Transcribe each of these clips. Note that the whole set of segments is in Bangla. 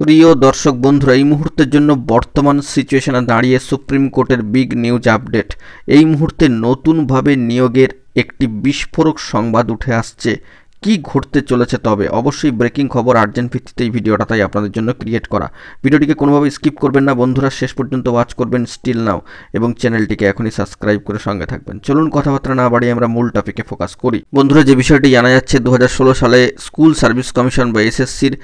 প্রিয় দর্শক বন্ধুরা, এই মুহূর্তের জন্য বর্তমান সিচুয়েশনে দাঁড়িয়ে সুপ্রিম কোর্টের বিগ নিউজ আপডেট। এই মুহূর্তে নতুনভাবে নিয়োগের একটি বিস্ফোরক সংবাদ উঠে আসছে। কি ঘটতে চলেছে তবে অবশ্যই ব্রেকিং খবর, আর্জেন্ট ভিত্তিতে এই ভিডিওটা তাই আপনাদের জন্য ক্রিয়েট করা। ভিডিওটিকে কোনোভাবে স্কিপ করবেন না বন্ধুরা, শেষ পর্যন্ত ওয়াচ করবেন স্টিল নাও এবং চ্যানেলটিকে এখনই সাবস্ক্রাইব করে সঙ্গে থাকবেন। চলুন কথাবার্তা না বাড়িয়ে আমরা মূল টপিকে ফোকাস করি। বন্ধুরা, যে বিষয়টি জানা যাচ্ছে, 2016 সালে স্কুল সার্ভিস কমিশন বা এসএসসির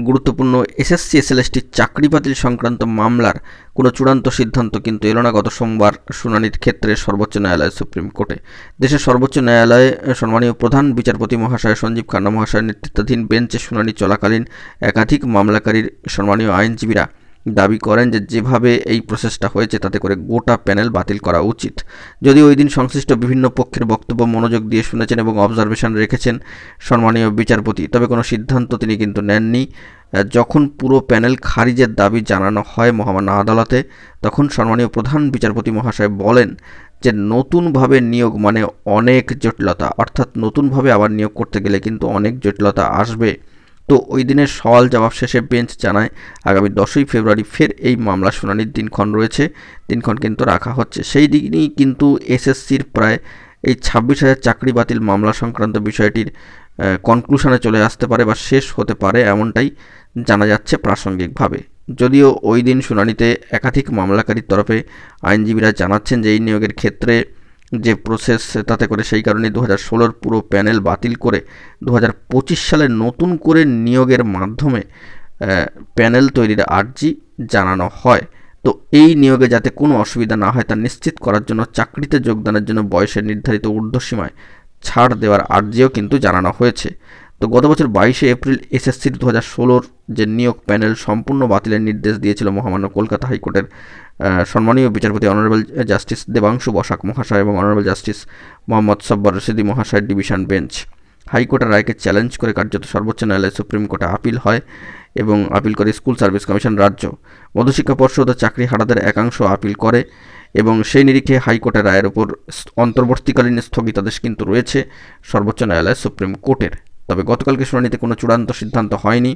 গুরুত্বপূর্ণ এসএসসি এসএলএসটি চাকরি বাতিল সংক্রান্ত মামলার কোনো চূড়ান্ত সিদ্ধান্ত কিন্তু এলো না গত সোমবার শুনানির ক্ষেত্রে সর্বোচ্চ ন্যায়ালয় সুপ্রিম কোর্টে। দেশের সর্বোচ্চ ন্যায়ালয়ে সম্মানীয় প্রধান বিচারপতি মহাশয় সঞ্জীব খান্না মহাশয়ের নেতৃত্বাধীন বেঞ্চে শুনানি চলাকালীন একাধিক মামলাকারীর সম্মানীয় আইনজীবীরা দাবি করেন যে যেভাবে এই প্রসেসটা হয়েছে তাতে করে গোটা প্যানেল বাতিল করা উচিত। যদিও ওই দিন সংশ্লিষ্ট বিভিন্ন পক্ষের বক্তব্য মনোযোগ দিয়ে শুনেছেন এবং অবজারভেশন রেখেছেন সম্মানীয় বিচারপতি, তবে কোনো সিদ্ধান্ত তিনি কিন্তু নেননি। যখন পুরো প্যানেল খারিজের দাবি জানানো হয় মহামান্য আদালতে, তখন সম্মানীয় প্রধান বিচারপতি মহাশয় বলেন যে নতুনভাবে নিয়োগ মানে অনেক জটিলতা, অর্থাৎ নতুনভাবে আবার নিয়োগ করতে গেলে কিন্তু অনেক জটিলতা আসবে। তো ওই দিনের সওয়াল জবাব শেষে বেঞ্চ জানায় আগামী 10ই ফেব্রুয়ারি ফের এই মামলা শুনানির দিনক্ষণ রয়েছে, দিনক্ষণ কিন্তু রাখা হচ্ছে। সেই দিনই কিন্তু এসএসসির প্রায় এই 26,000 চাকরি বাতিল মামলা সংক্রান্ত বিষয়টির কনক্লুশনে চলে আসতে পারে বা শেষ হতে পারে, এমনটাই জানা যাচ্ছে প্রাসঙ্গিকভাবে। যদিও ওই দিন শুনানিতে একাধিক মামলাকারীর তরফে আইনজীবীরা জানাচ্ছেন যে এই নিয়োগের ক্ষেত্রে যে প্রসেস, তাতে করে সেই কারণে 2016 পুরো প্যানেল বাতিল করে 2025 সালে নতুন করে নিয়োগের মাধ্যমে প্যানেল তৈরির আর্জি জানানো হয়। তো এই নিয়োগে যাতে কোনো অসুবিধা না হয় তা নিশ্চিত করার জন্য চাকরিতে যোগদানের জন্য বয়সের নির্ধারিত ঊর্ধ্বসীমায় ছাড় দেওয়ার আর্জিও কিন্তু জানানো হয়েছে। তো গত বছর 22শে এপ্রিল এসএসসির 2016 যে নিয়োগ প্যানেল সম্পূর্ণ বাতিলের নির্দেশ দিয়েছিল মহামান্য কলকাতা হাইকোর্টের সম্মানীয় বিচারপতি অনারেবল জাস্টিস দেবাংশু বসাক মহাশয় এবং অনারেবল জাস্টিস মোহাম্মদ সব্বর রশিদি মহাশয়ের ডিভিশন বেঞ্চ। হাইকোর্টের রায়কে চ্যালেঞ্জ করে কার্যত সর্বোচ্চ ন্যায়ালয় সুপ্রিম কোর্টে আপিল হয় এবং আপিল করে স্কুল সার্ভিস কমিশন রাজ্য। মধ্যশিক্ষা পর্ষদ ও চাকরিহারাদের একাংশ আপিল করে এবং সেই নিরিখে হাইকোর্টের রায়ের উপর অন্তর্বর্তীকালীন স্থগিতাদেশ কিন্তু রয়েছে সর্বোচ্চ ন্যায়ালয় সুপ্রিম কোর্টের। তবে গতকালকে শুনানিতে কোনো চূড়ান্ত সিদ্ধান্ত হয়নি।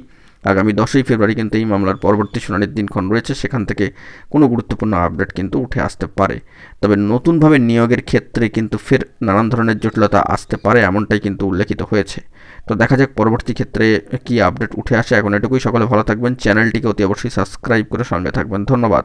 আগামী 10ই ফেব্রুয়ারি কিন্তু এই মামলার পরবর্তী শুনানির দিনক্ষণ রয়েছে, সেখান থেকে কোনো গুরুত্বপূর্ণ আপডেট কিন্তু উঠে আসতে পারে। তবে নতুনভাবে নিয়োগের ক্ষেত্রে কিন্তু ফের নানান ধরনের জটিলতা আসতে পারে, এমনটাই কিন্তু উল্লেখিত হয়েছে। তো দেখা যাক পরবর্তী ক্ষেত্রে কি আপডেট উঠে আসে। এখন এটুকুই, সকলে ভালো থাকবেন, চ্যানেলটিকে অতি অবশ্যই সাবস্ক্রাইব করে সঙ্গে থাকবেন। ধন্যবাদ।